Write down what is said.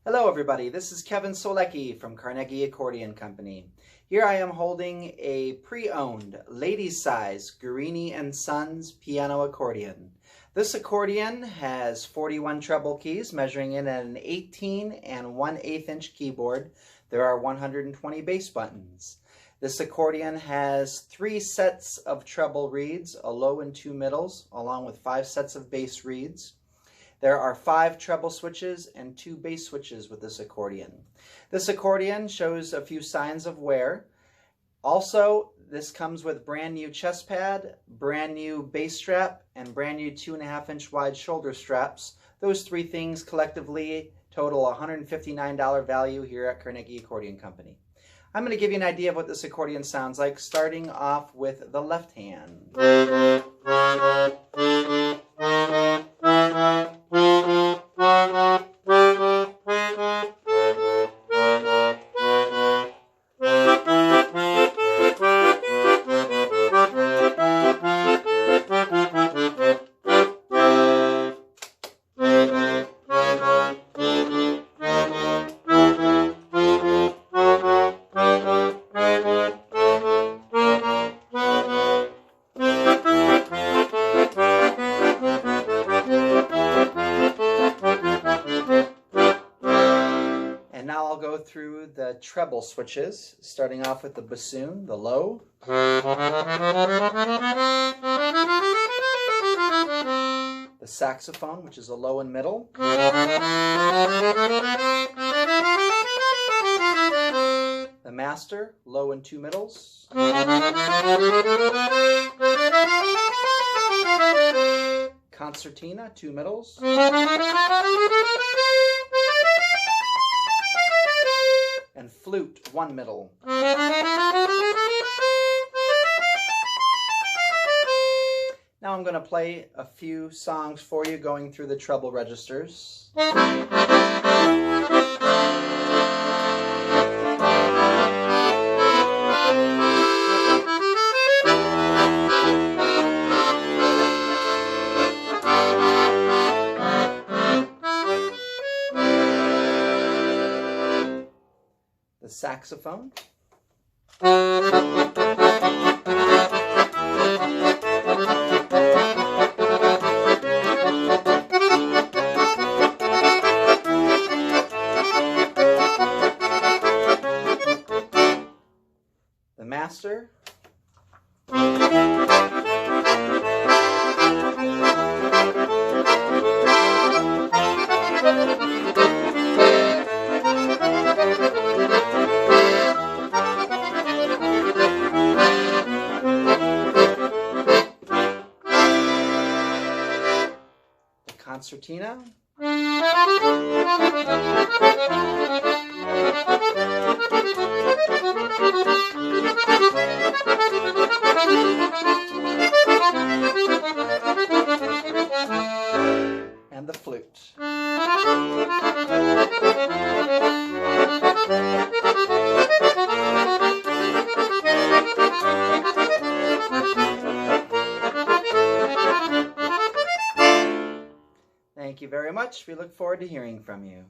Hello everybody, this is Kevin Solecki from Carnegie Accordion Company. Here I am holding a pre-owned ladies size Guerrini Sons piano accordion. This accordion has 41 treble keys measuring in at an 18 and 1/8 inch keyboard. There are 120 bass buttons. This accordion has 3 sets of treble reeds, a low and 2 middles, along with 5 sets of bass reeds. There are 5 treble switches and 2 bass switches with this accordion. This accordion shows a few signs of wear. Also, this comes with brand new chest pad, brand new bass strap, and brand new 2.5 inch wide shoulder straps. Those 3 things collectively total $159 value here at Carnegie Accordion Company. I'm going to give you an idea of what this accordion sounds like, starting off with the left hand. And now I'll go through the treble switches, starting off with the bassoon, the low. The saxophone, which is a low and middle. The master, low and 2 middles. Concertina, 2 middles. And flute, 1 middle. Now I'm going to play a few songs for you going through the treble registers. The saxophone. The master. Concertina. And the flute. Thank you very much. We look forward to hearing from you.